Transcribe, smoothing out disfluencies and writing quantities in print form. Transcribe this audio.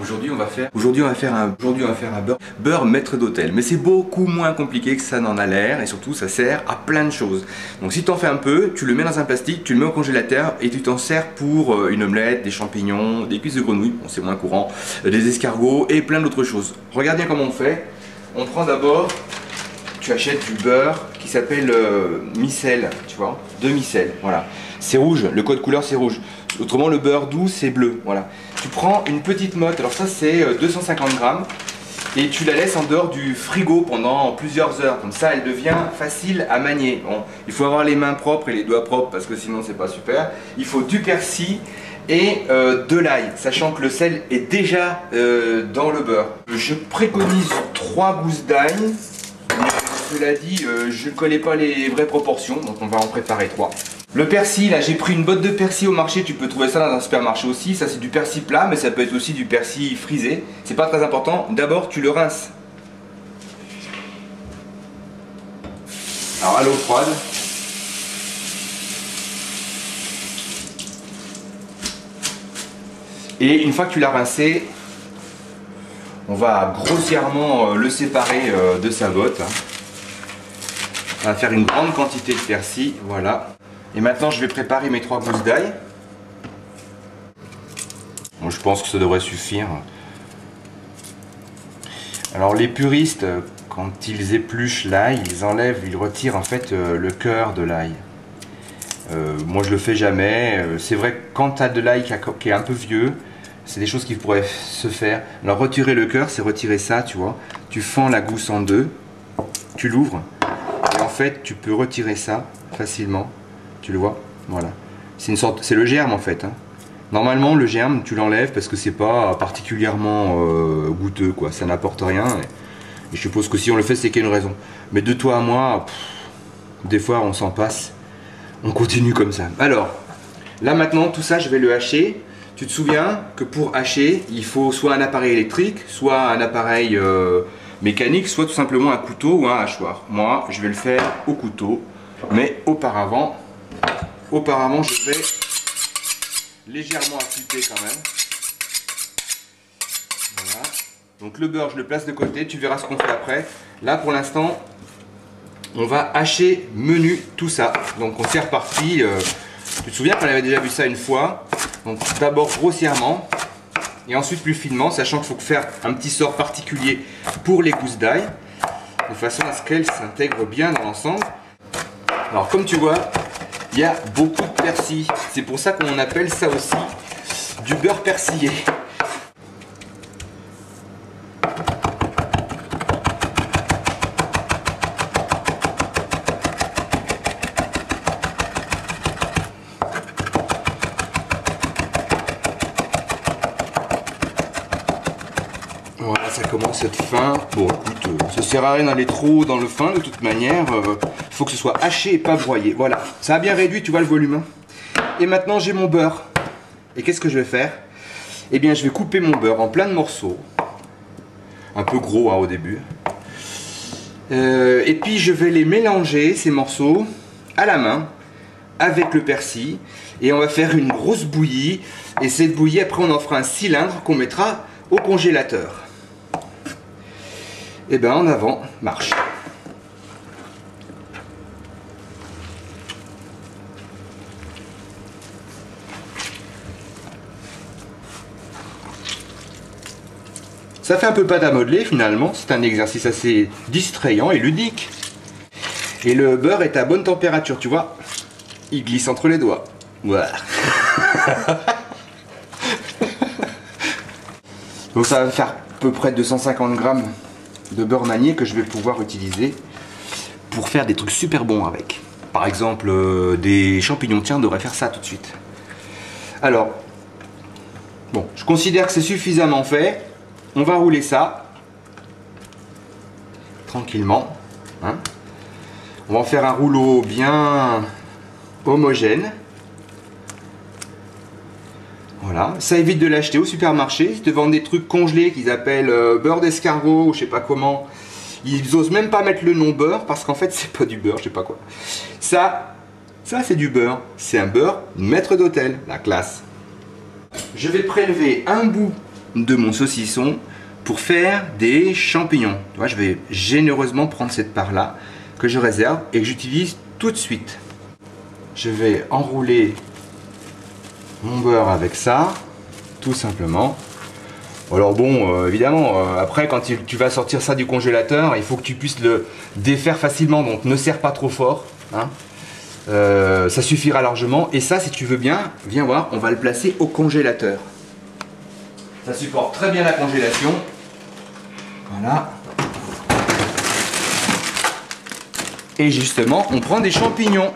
Aujourd'hui on va faire un beurre maître d'hôtel, mais c'est beaucoup moins compliqué que ça n'en a l'air et surtout ça sert à plein de choses. Donc si tu en fais un peu, tu le mets dans un plastique, tu le mets au congélateur et tu t'en sers pour une omelette, des champignons, des cuisses de grenouille, bon, c'est moins courant, des escargots et plein d'autres choses. Regarde bien comment on fait. On prend d'abord, tu achètes du beurre qui s'appelle micelle, tu vois, de micelle, voilà. C'est rouge, le code couleur c'est rouge. Autrement le beurre doux c'est bleu, voilà. Tu prends une petite motte, alors ça c'est 250 grammes et tu la laisses en dehors du frigo pendant plusieurs heures. Comme ça elle devient facile à manier. Bon, il faut avoir les mains propres et les doigts propres parce que sinon c'est pas super. Il faut du persil et de l'ail, sachant que le sel est déjà dans le beurre. Je préconise 3 gousses d'ail. Cela dit, je ne connais pas les vraies proportions, donc on va en préparer 3. Le persil, là j'ai pris une botte de persil au marché, tu peux trouver ça dans un supermarché aussi. Ça c'est du persil plat, mais ça peut être aussi du persil frisé. C'est pas très important. D'abord tu le rinces. Alors à l'eau froide. Et une fois que tu l'as rincé, on va grossièrement le séparer de sa botte. On va faire une grande quantité de persil, voilà. Et maintenant je vais préparer mes 3 gousses d'ail. Bon, je pense que ça devrait suffire. Alors les puristes, quand ils épluchent l'ail, ils retirent en fait le cœur de l'ail. Moi je le fais jamais. C'est vrai que quand tu as de l'ail qui est un peu vieux, c'est des choses qui pourraient se faire. Alors retirer le cœur, c'est retirer ça, tu vois. Tu fends la gousse en deux, tu l'ouvres. Et en fait, tu peux retirer ça facilement. Tu le vois, voilà. C'est le germe en fait. Hein. Normalement, le germe, tu l'enlèves parce que c'est pas particulièrement goûteux, quoi. Ça n'apporte rien. Et je suppose que si on le fait, c'est qu'il y a une raison. Mais de toi à moi, des fois, on s'en passe. On continue comme ça. Alors, là maintenant, tout ça, je vais le hacher. Tu te souviens que pour hacher, il faut soit un appareil électrique, soit un appareil mécanique, soit tout simplement un couteau ou un hachoir. Moi, je vais le faire au couteau, mais auparavant, je vais légèrement affûter quand même. Voilà. Donc le beurre, je le place de côté, tu verras ce qu'on fait après. Là, pour l'instant, on va hacher menu tout ça. Donc c'est reparti. Tu te souviens qu'on avait déjà vu ça une fois. Donc d'abord grossièrement et ensuite plus finement, sachant qu'il faut faire un petit sort particulier pour les gousses d'ail, de façon à ce qu'elles s'intègrent bien dans l'ensemble. Alors comme tu vois, il y a beaucoup de persil. C'est pour ça qu'on appelle ça aussi du beurre persillé. Voilà, ça commence à être fin. Bon, écoute, ça sert à rien d'aller trop dans le fin de toute manière. Il faut que ce soit haché et pas broyé. Voilà, ça a bien réduit, tu vois le volume. Hein. Et maintenant, j'ai mon beurre. Et qu'est-ce que je vais faire? Eh bien, je vais couper mon beurre en plein de morceaux. Un peu gros hein, au début. Et puis, je vais les mélanger, ces morceaux, à la main, avec le persil. Et on va faire une grosse bouillie. Et cette bouillie, après, on en fera un cylindre qu'on mettra au congélateur. Et bien en avant, marche. Ça fait un peu pâte à modeler finalement, c'est un exercice assez distrayant et ludique. Et le beurre est à bonne température, tu vois. Il glisse entre les doigts. Voilà. Donc ça va me faire à peu près 250 grammes de beurre manié que je vais pouvoir utiliser pour faire des trucs super bons avec. Par exemple des champignons, tiens on devrait faire ça tout de suite. Alors, bon, je considère que c'est suffisamment fait. On va rouler ça tranquillement. Hein. On va en faire un rouleau bien homogène. Voilà, ça évite de l'acheter au supermarché. Ils te vendent des trucs congelés qu'ils appellent beurre d'escargot ou je sais pas comment. Ils osent même pas mettre le nom beurre parce qu'en fait c'est pas du beurre, je sais pas quoi. Ça c'est du beurre. C'est un beurre maître d'hôtel, la classe. Je vais prélever un bout de mon saucisson pour faire des champignons. Tu vois, je vais généreusement prendre cette part-là que je réserve et que j'utilise tout de suite. Je vais enrouler mon beurre avec ça, tout simplement. Alors bon, évidemment, après quand tu vas sortir ça du congélateur, il faut que tu puisses le défaire facilement, donc ne serre pas trop fort. Hein. Ça suffira largement. Et ça, si tu veux bien, viens voir, on va le placer au congélateur. Ça supporte très bien la congélation. Voilà. Et justement, on prend des champignons.